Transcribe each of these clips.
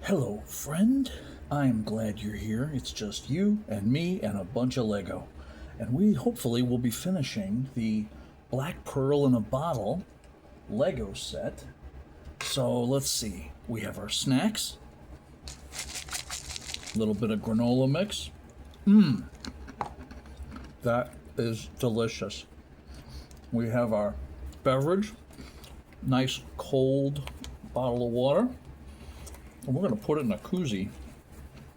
Hello, friend. I am glad you're here. It's just you and me and a bunch of Lego. And we hopefully will be finishing the Black Pearl in a Bottle Lego set. So let's see. We have our snacks, a little bit of granola mix. That is delicious. We have our beverage, nice cold bottle of water. And we're going to put it in a koozie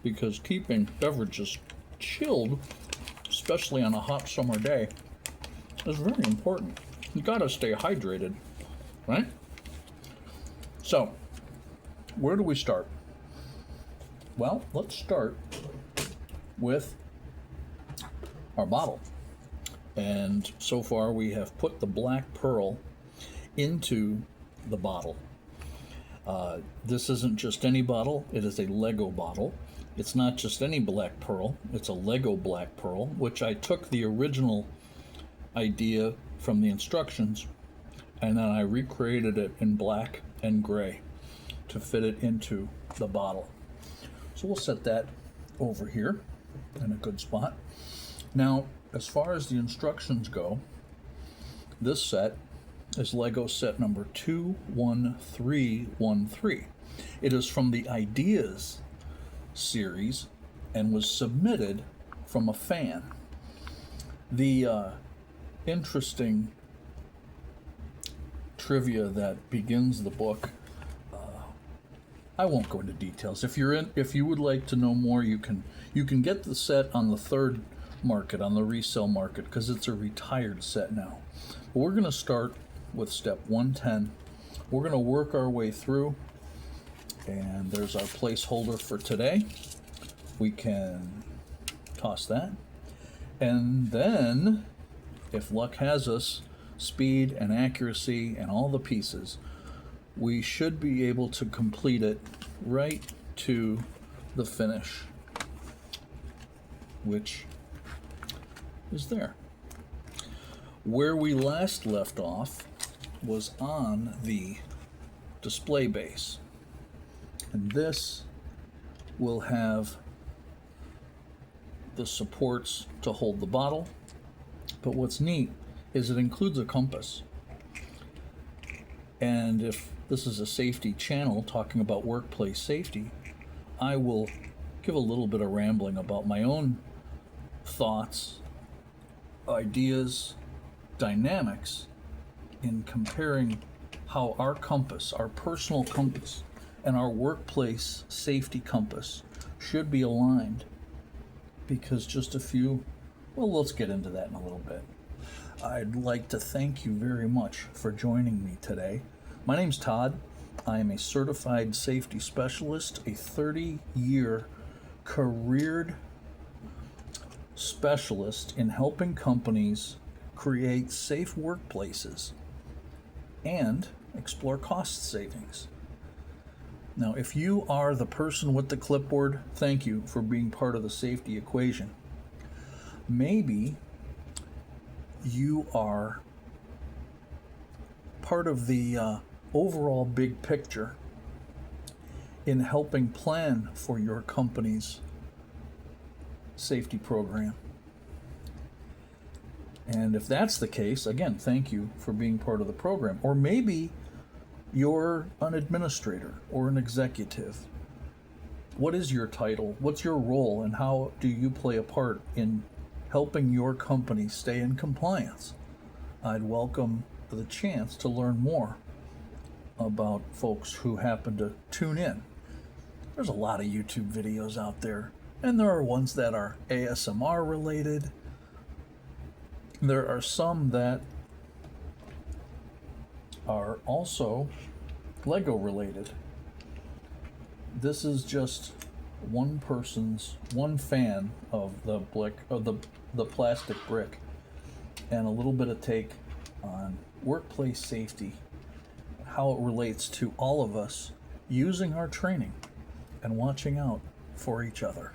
because keeping beverages chilled, especially on a hot summer day, is very important. You got to stay hydrated, right? So, where do we start? Well, let's start with our bottle. And so far we have put the Black Pearl into the bottle. This isn't just any bottle, it is a Lego bottle. It's not just any Black Pearl, it's a Lego Black Pearl, which I took the original idea from the instructions and then I recreated it in black and gray to fit it into the bottle. So we'll set that over here in a good spot. Now, as far as the instructions go, this set is Lego set number 21313. It is from the Ideas series and was submitted from a fan. The interesting trivia that begins the book, I won't go into details. If you would like to know more, you can get the set on the third market, on the resale market, because it's a retired set now. But we're going to start with step 110. We're going to work our way through, and there's our placeholder for today. We can toss that, and then if luck has us, speed and accuracy and all the pieces, we should be able to complete it right to the finish, which is there. Where we last left off was on the display base, and this will have the supports to hold the bottle, but what's neat is it includes a compass. And if this is a safety channel talking about workplace safety, I will give a little bit of rambling about my own thoughts, ideas, dynamics in comparing how our compass, our personal compass, and our workplace safety compass should be aligned. Because let's get into that in a little bit. I'd like to thank you very much for joining me today. My name's Todd. I am a certified safety specialist, a 30-year careered specialist in helping companies create safe workplaces and explore cost savings. Now, if you are the person with the clipboard, thank you for being part of the safety equation. Maybe you are part of the overall big picture in helping plan for your company's safety program. And if that's the case, again, thank you for being part of the program. Or maybe you're an administrator or an executive. What is your title? What's your role? And how do you play a part in helping your company stay in compliance? I'd welcome the chance to learn more about folks who happen to tune in. There's a lot of YouTube videos out there, and there are ones that are ASMR related. There are some that are also Lego related. This is just one fan of the plastic brick, and a little bit of take on workplace safety, how it relates to all of us using our training and watching out for each other.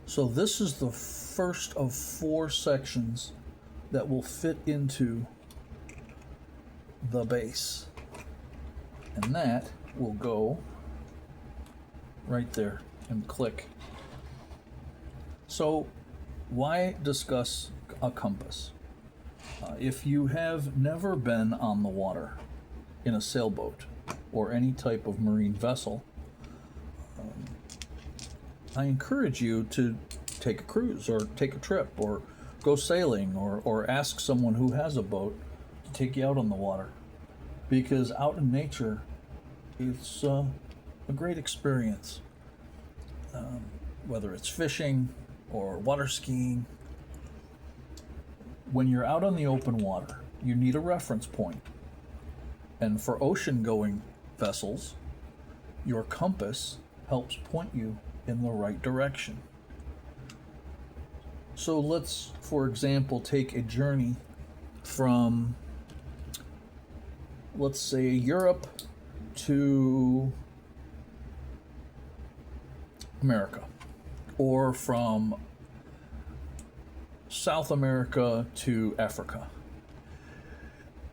So this is the first of 4 sections that will fit into the base, and that will go right there and click. So why discuss a compass? If you have never been on the water in a sailboat or any type of marine vessel, I encourage you to take a cruise or take a trip or go sailing or ask someone who has a boat to take you out on the water. Because out in nature, it's a great experience. Whether it's fishing or water skiing, when you're out on the open water, you need a reference point. And for ocean-going vessels, your compass helps point you in the right direction. So let's, for example, take a journey from, let's say, Europe to America, or from South America to Africa.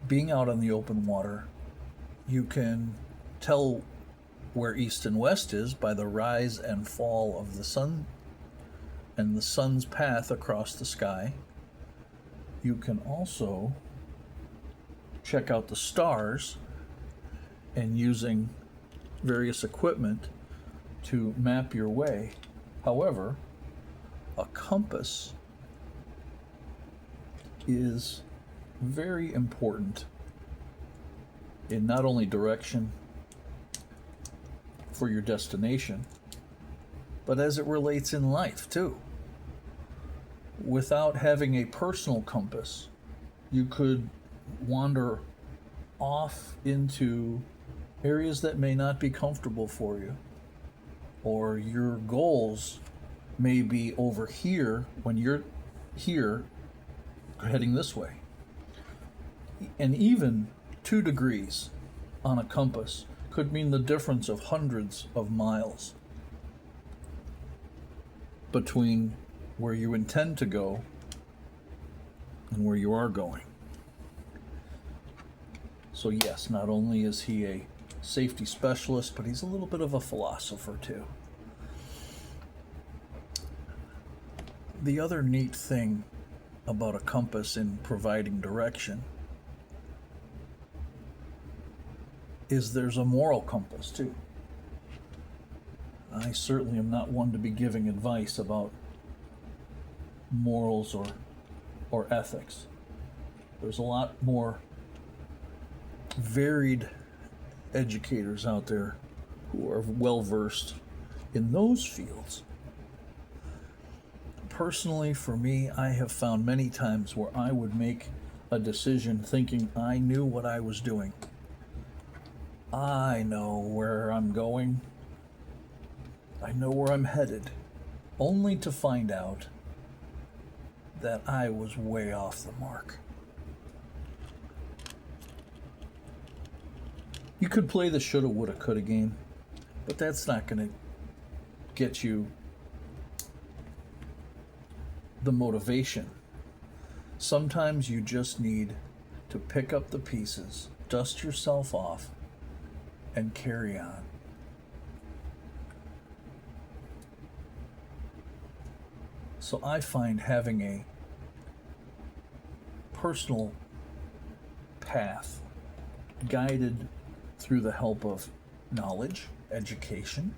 Being out on the open water, you can tell where east and west is by the rise and fall of the sun and the sun's path across the sky. You can also check out the stars and using various equipment to map your way. However, a compass is very important in not only direction for your destination, but as it relates in life too. Without having a personal compass, you could wander off into areas that may not be comfortable for you, or your goals may be over here when you're here heading this way. And even 2 degrees on a compass could mean the difference of hundreds of miles between where you intend to go and where you are going. So yes, not only is he a safety specialist, but he's a little bit of a philosopher too. The other neat thing about a compass in providing direction is there's a moral compass too. I certainly am not one to be giving advice about morals or ethics. There's a lot more varied educators out there who are well versed in those fields. Personally, for me, I have found many times where I would make a decision thinking I knew what I was doing. I know where I'm going. I know where I'm headed, only to find out that I was way off the mark. You could play the shoulda, woulda, coulda game, but that's not going to get you the motivation. Sometimes you just need to pick up the pieces, dust yourself off, and carry on. So I find having a personal path guided through the help of knowledge, education,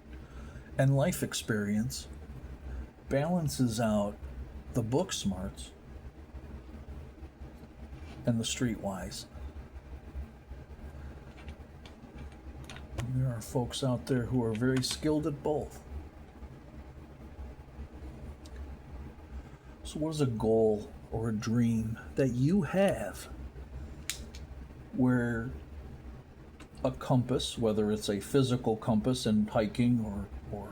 and life experience balances out the book smarts and the streetwise. There are folks out there who are very skilled at both. So what is a goal or a dream that you have where a compass, whether it's a physical compass in hiking or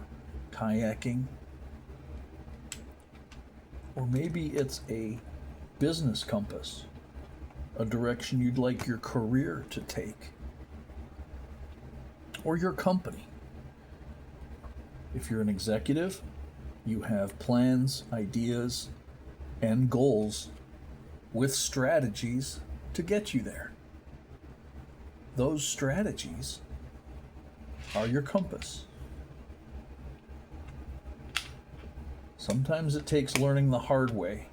kayaking, or maybe it's a business compass, a direction you'd like your career to take, or your company. If you're an executive, you have plans, ideas, and goals with strategies to get you there. Those strategies are your compass. Sometimes it takes learning the hard way.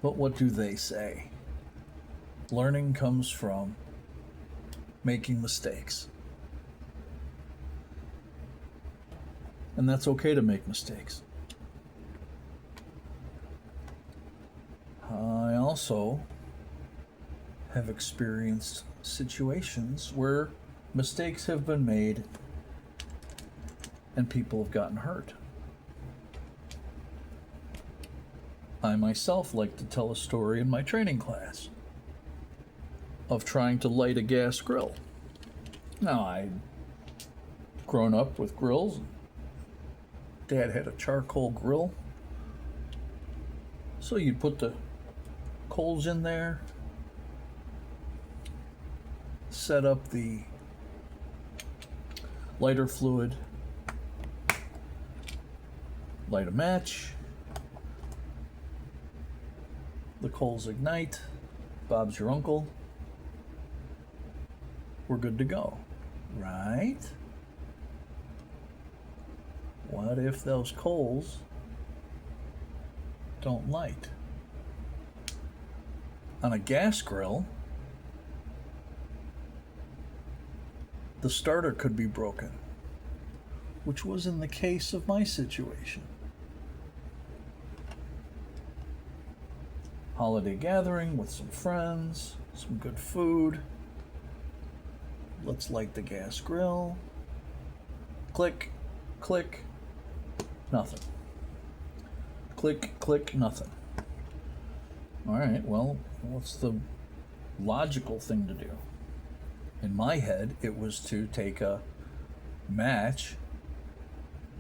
But what do they say? Learning comes from making mistakes. And that's okay to make mistakes. I also have experienced situations where mistakes have been made and people have gotten hurt. I myself like to tell a story in my training class of trying to light a gas grill. Now, I'd grown up with grills. Dad had a charcoal grill. So you'd put the coals in there, set up the lighter fluid, light a match, the coals ignite, Bob's your uncle, we're good to go, right? What if those coals don't light? On a gas grill, the starter could be broken, which was in the case of my situation. Holiday gathering with some friends, some good food. Let's light the gas grill. Click, click, nothing. Click, click, nothing. All right, well, what's the logical thing to do? In my head, it was to take a match,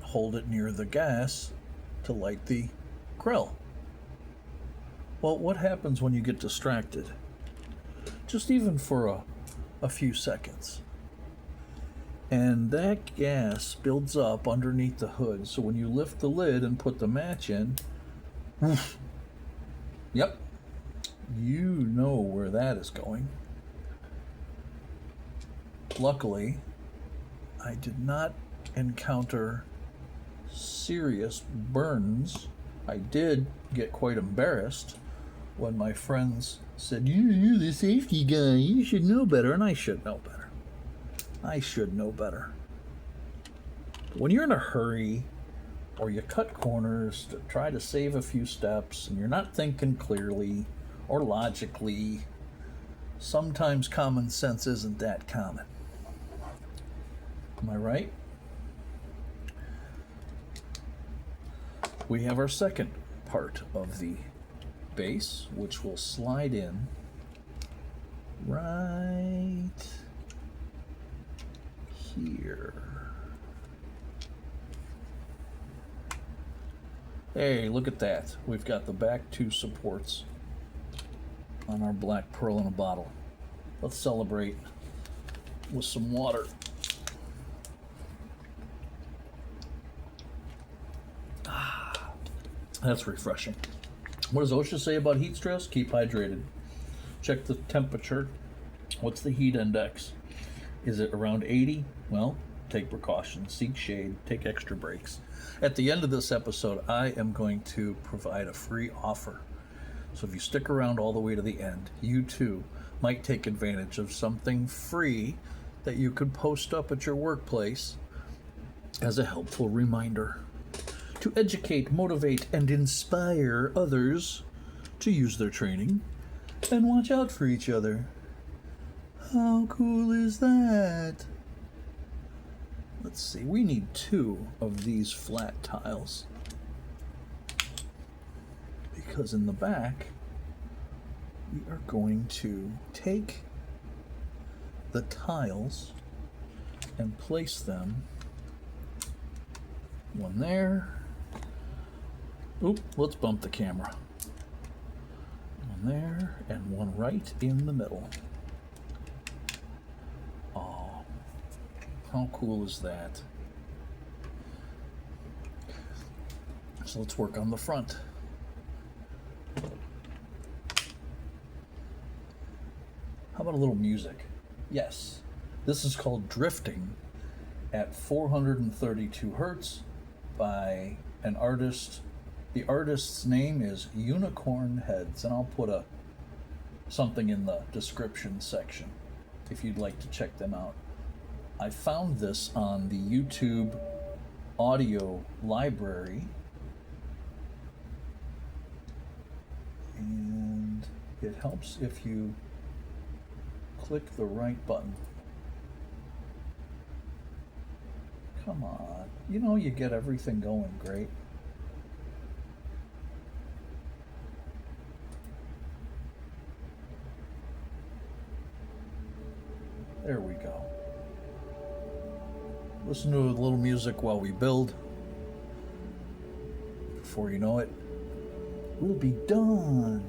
hold it near the gas to light the grill. Well, what happens when you get distracted? Just even for a few seconds. And that gas builds up underneath the hood, so when you lift the lid and put the match in, yep, you know where that is going. Luckily, I did not encounter serious burns. I did get quite embarrassed when my friends said, You're the safety guy, you should know better, and I should know better. I should know better. When you're in a hurry, or you cut corners to try to save a few steps, and you're not thinking clearly or logically, sometimes common sense isn't that common. Am I right? We have our second part of the base, which will slide in right here. Hey, look at that. We've got the back two supports on our black pearl in a bottle. Let's celebrate with some water. That's refreshing. What does OSHA say about heat stress? Keep hydrated. Check the temperature. What's the heat index? Is it around 80? Well, take precautions. Seek shade. Take extra breaks. At the end of this episode, I am going to provide a free offer. So if you stick around all the way to the end, you too might take advantage of something free that you could post up at your workplace as a helpful reminder to educate, motivate, and inspire others to use their training and watch out for each other. How cool is that? Let's see, we need 2 of these flat tiles, because in the back we are going to take the tiles and place them, one there. Oop, let's bump the camera. One there, and one right in the middle. Oh, how cool is that? So let's work on the front. How about a little music? Yes, this is called drifting, at 432 hertz by an artist. The artist's name is Unicorn Heads, and I'll put something in the description section if you'd like to check them out. I found this on the YouTube audio library, and it helps if you click the right button. Come on, you get everything going great. There we go. Listen to a little music while we build. Before you know it, we'll be done.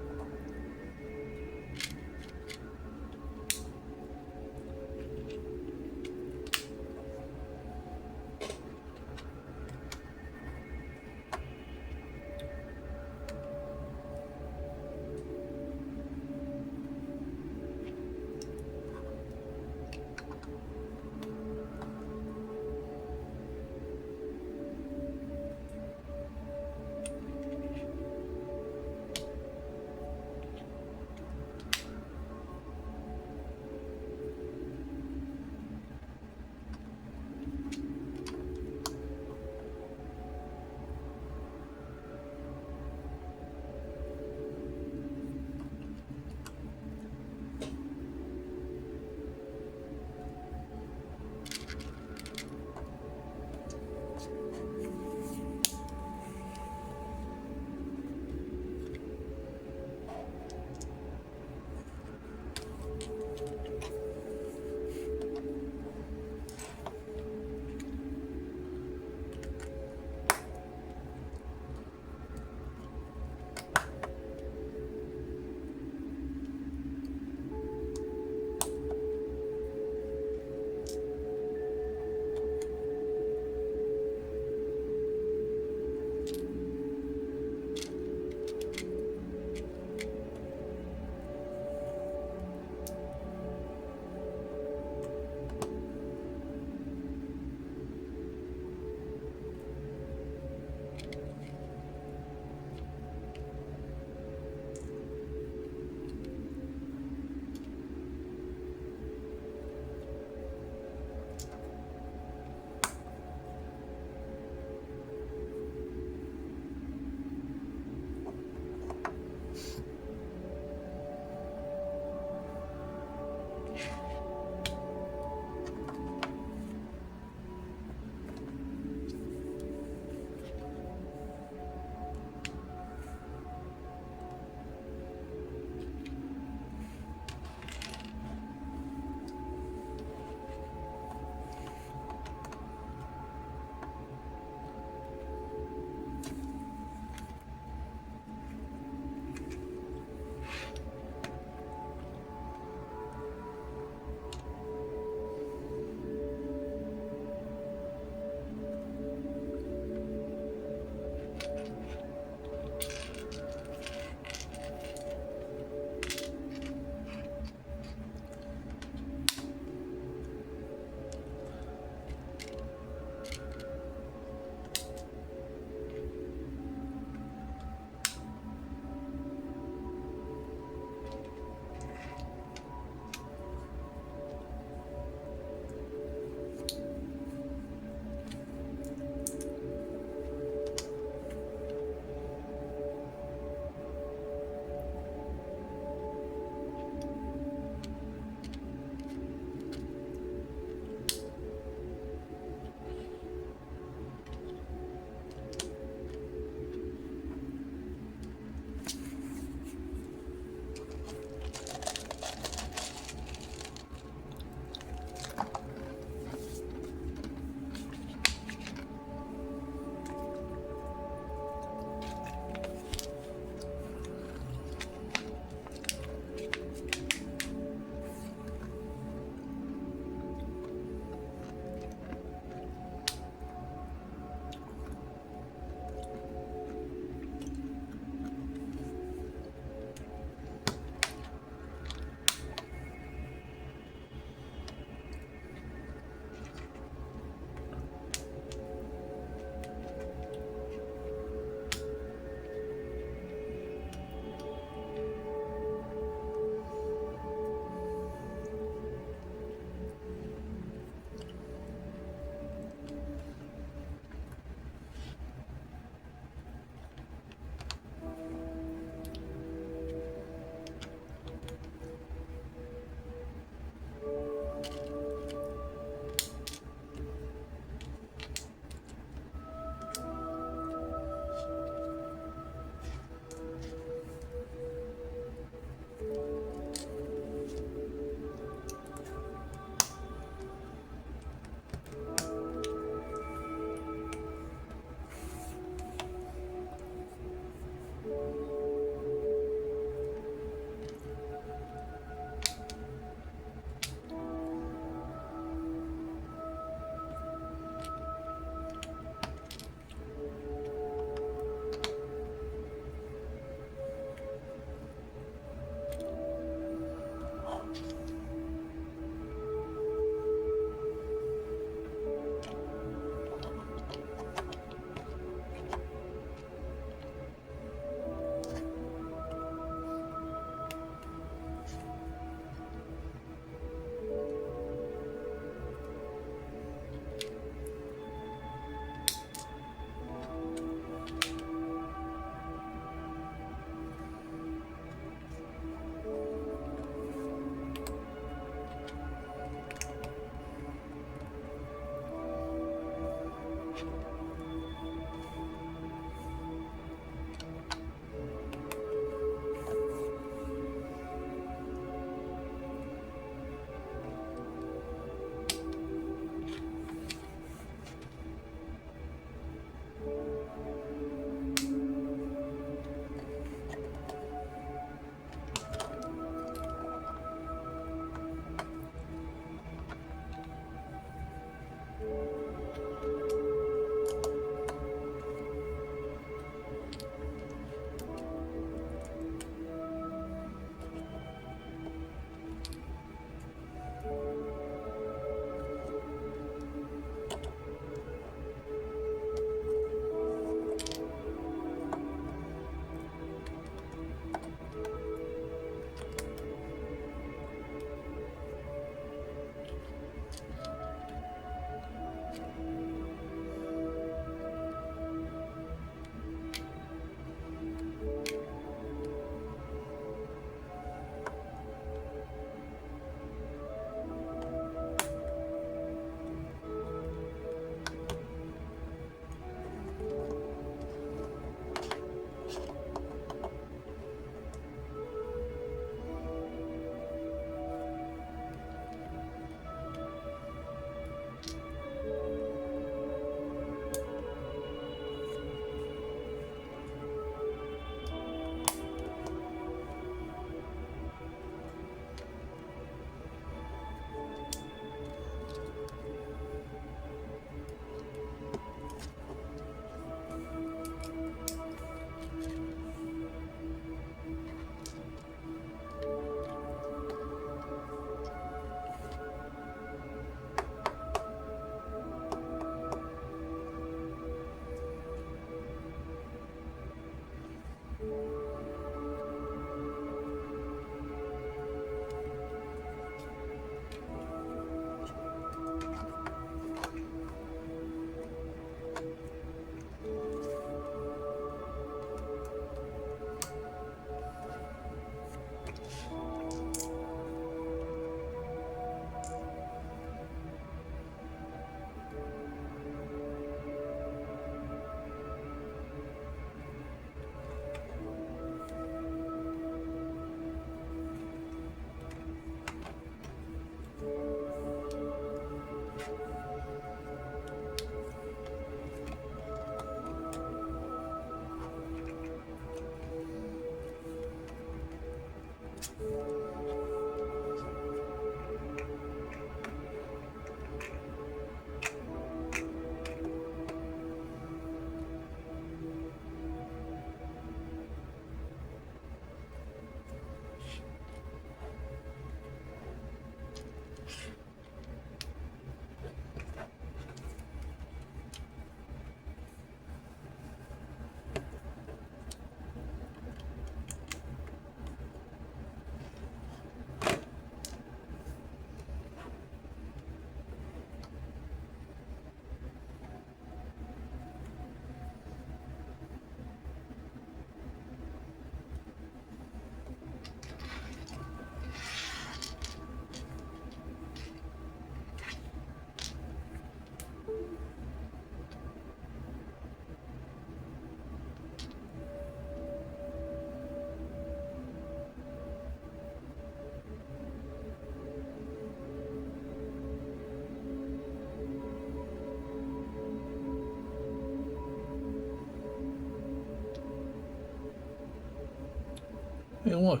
Hey, look,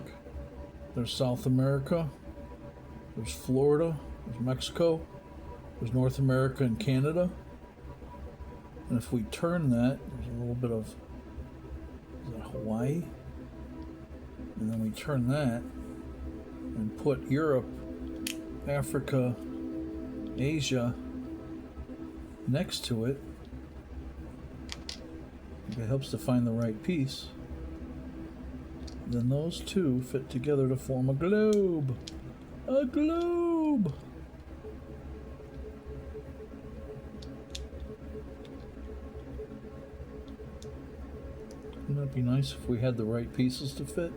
there's South America, there's Florida, there's Mexico, there's North America and Canada. And if we turn that, there's a little bit of, is that Hawaii? And then we turn that and put Europe, Africa, Asia next to it. If it helps to find the right piece, then those two fit together to form a globe. A globe! Wouldn't that be nice if we had the right pieces to fit?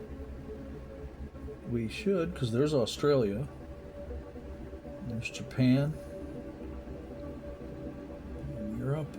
We should, because there's Australia. There's Japan. Europe.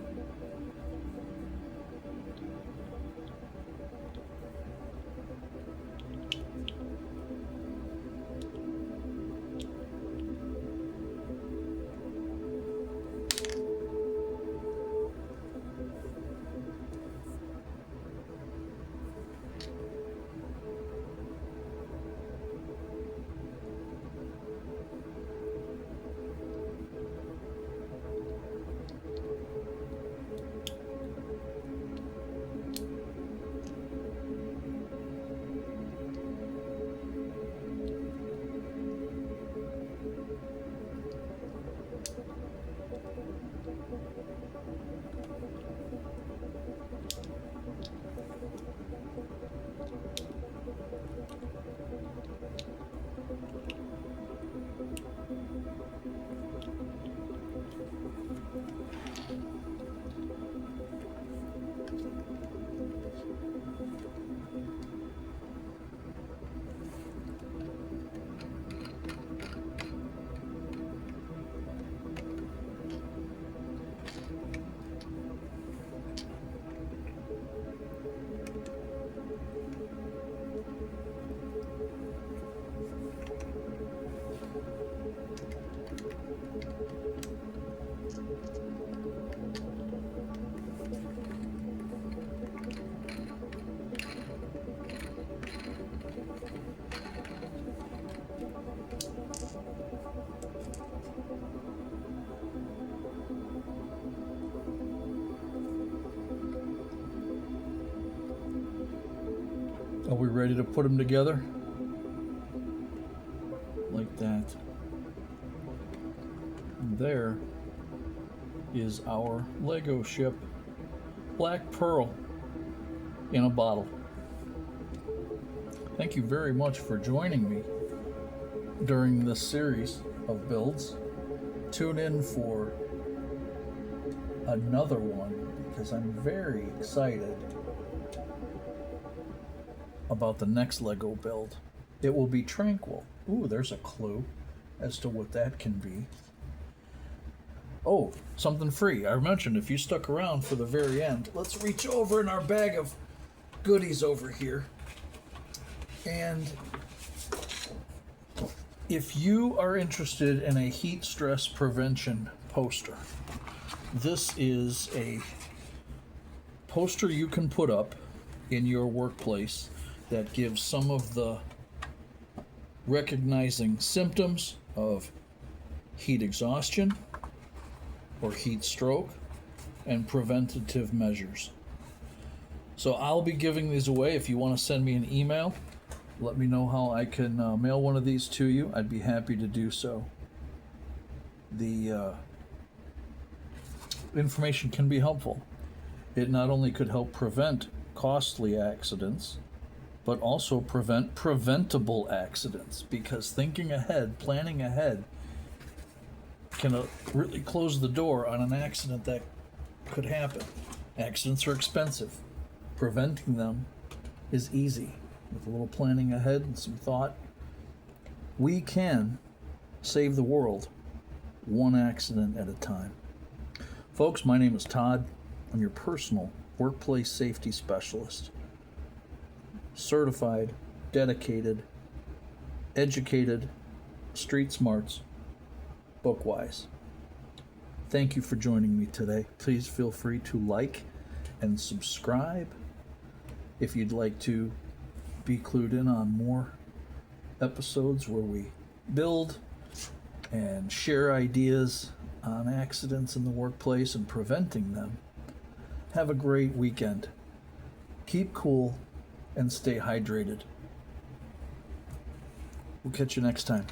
Are we ready to put them together? Like that. And there is our Lego ship, Black Pearl, in a bottle. Thank you very much for joining me during this series of builds. Tune in for another one because I'm very excited about the next Lego build. It will be tranquil. Ooh, there's a clue as to what that can be. Oh, something free. I mentioned if you stuck around for the very end. Let's reach over in our bag of goodies over here. And if you are interested in a heat stress prevention poster, this is a poster you can put up in your workplace that gives some of the recognizing symptoms of heat exhaustion or heat stroke and preventative measures. So I'll be giving these away. If you want to send me an email, let me know how I can mail one of these to you. I'd be happy to do so. The information can be helpful. It not only could help prevent costly accidents, but also prevent preventable accidents, because thinking ahead, planning ahead, can really close the door on an accident that could happen. Accidents are expensive. Preventing them is easy. With a little planning ahead and some thought, we can save the world one accident at a time. Folks, my name is Todd. I'm your personal workplace safety specialist. Certified, dedicated, educated, street smarts, book-wise. Thank you for joining me today. Please feel free to like and subscribe if you'd like to be clued in on more episodes where we build and share ideas on accidents in the workplace and preventing them. Have a great weekend. Keep cool and stay hydrated. We'll catch you next time.